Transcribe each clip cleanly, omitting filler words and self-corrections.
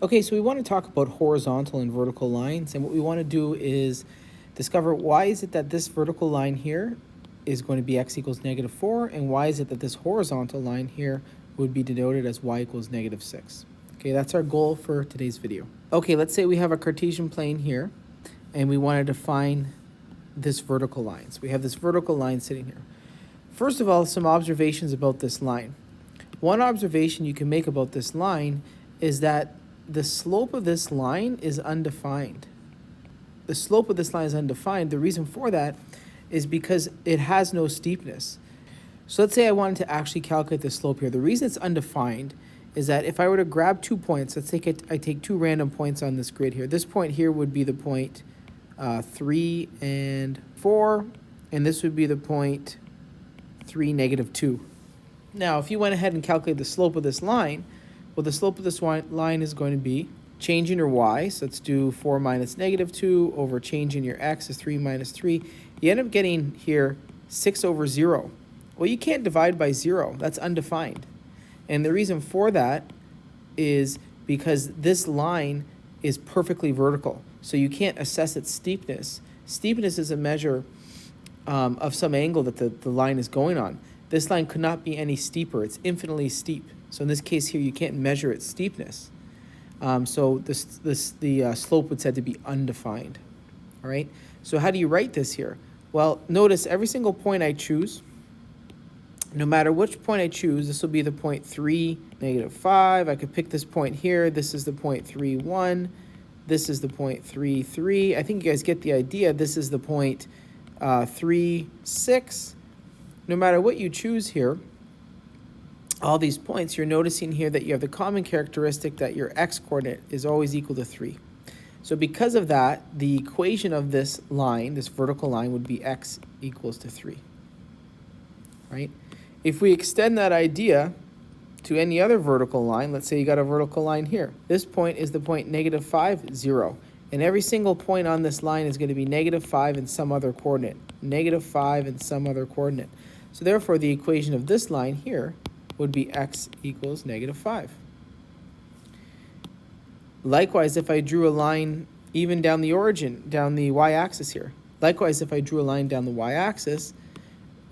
Okay, so we want to talk about horizontal and vertical lines, and what we want to do is discover why is it that this vertical line here is going to be x equals -4, and why is it that this horizontal line here would be denoted as y equals -6. Okay, that's our goal for today's video. Okay, let's say we have a Cartesian plane here, and we want to define this vertical line. So we have this vertical line sitting here. First of all, some observations about this line. One observation you can make about this line is that the slope of this line is undefined. The slope of this line is undefined. The reason for that is because it has no steepness. So let's say I wanted to actually calculate the slope here. The reason it's undefined is that if I were to grab 2 points, let's say I take 2 random points on this grid here. This point here would be the point 3 and 4, and this would be the point 3, -2. Now, if you went ahead and calculated the slope of this line, well, the slope of this line is going to be change in your y. So let's do 4 minus -2 over change in your x is 3 minus 3. You end up getting here 6 over 0. Well, you can't divide by 0. That's undefined. And the reason for that is because this line is perfectly vertical. So you can't assess its steepness. Steepness is a measure of some angle that the line is going on. This line could not be any steeper. It's infinitely steep. So in this case here, you can't measure its steepness. So the slope would said to be undefined. All right. So how do you write this here? Well, notice every single point I choose, no matter which point I choose, this will be the point 3, -5. I could pick this point here. This is the point 3, 1. This is the point 3, 3. I think you guys get the idea. This is the point 3, 6. No matter what you choose here, all these points, you're noticing here that you have the common characteristic that your x-coordinate is always equal to 3. So because of that, the equation of this line, this vertical line, would be x equals to 3. Right? If we extend that idea to any other vertical line, let's say you got a vertical line here. This point is the point -5, 0. And every single point on this line is going to be -5 and some other coordinate. -5 and some other coordinate. So therefore, the equation of this line here would be x equals -5. Likewise, if I drew a line even down the origin, down the y-axis here. Likewise, if I drew a line down the y-axis,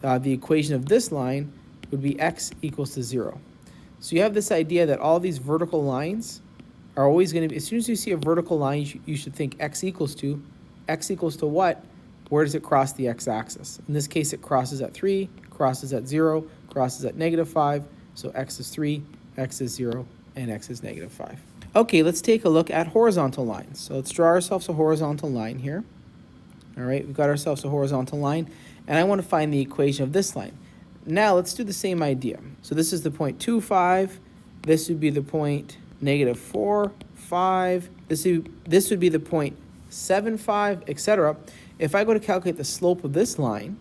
the equation of this line would be x equals to 0. So you have this idea that all these vertical lines are always going to be, as soon as you see a vertical line, you should think x equals to what? Where does it cross the x-axis? In this case, it crosses at 3, crosses at 0, crosses at -5. So x is 3, x is 0, and x is -5. Okay, let's take a look at horizontal lines. So let's draw ourselves a horizontal line here. All right, we've got ourselves a horizontal line, and I want to find the equation of this line. Now let's do the same idea. So this is the point 2, 5. This would be the point -4, 5. This would be the point 7, 5, etc. If I go to calculate the slope of this line,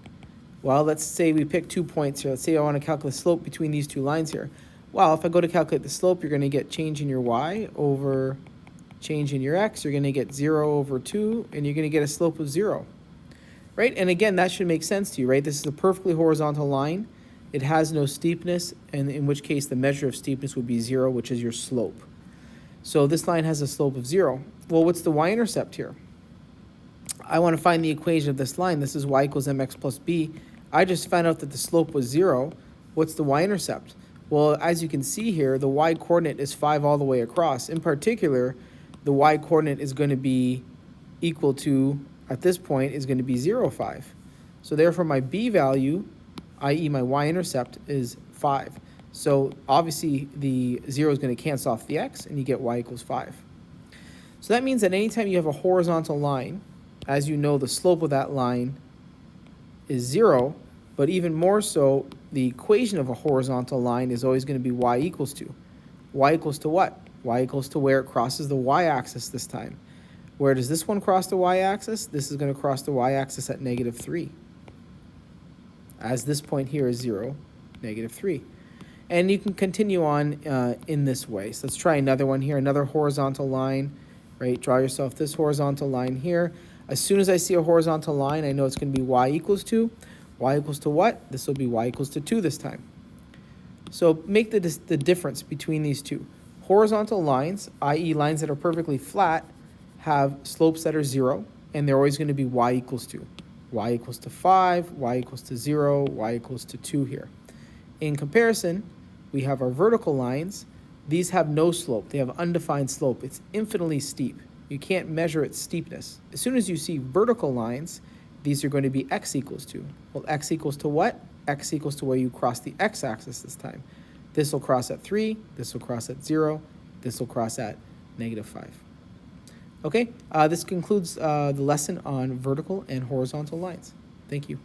well, let's say we pick 2 points here. Let's say I want to calculate the slope between these 2 lines here. Well, if I go to calculate the slope, you're going to get change in your y over change in your x. You're going to get 0 over 2, and you're going to get a slope of 0. Right? And again, that should make sense to you, right? This is a perfectly horizontal line. It has no steepness, and in which case the measure of steepness would be 0, which is your slope. So this line has a slope of 0. Well, what's the y-intercept here? I want to find the equation of this line. This is y equals mx plus b. I just found out that the slope was 0. What's the y-intercept? Well, as you can see here, the y-coordinate is 5 all the way across. In particular, the y-coordinate is going to be equal to, at this point, is going to be 0, 5. So therefore, my b value, i.e. my y-intercept, is 5. So obviously, the 0 is going to cancel off the x, and you get y equals 5. So that means that anytime you have a horizontal line, as you know, the slope of that line is 0, but even more so, the equation of a horizontal line is always going to be y equals to. Y equals to what? Y equals to where it crosses the y-axis this time. Where does this one cross the y-axis? This is going to cross the y-axis at -3. As this point here is 0, -3. And you can continue on in this way. So let's try another one here, another horizontal line, right? Draw yourself this horizontal line here. As soon as I see a horizontal line, I know it's going to be y equals to. Y equals to what? This will be y equals to 2 this time. So make the difference between these two. Horizontal lines, i.e. lines that are perfectly flat, have slopes that are 0, and they're always going to be y equals 2. Y equals to 5, y equals to 0, y equals to 2 here. In comparison, we have our vertical lines. These have no slope. They have undefined slope. It's infinitely steep. You can't measure its steepness. As soon as you see vertical lines, these are going to be x equals 2. Well, x equals to what? X equals to where you cross the x-axis this time. This will cross at 3, this will cross at 0, this will cross at -5. Okay, this concludes the lesson on vertical and horizontal lines. Thank you.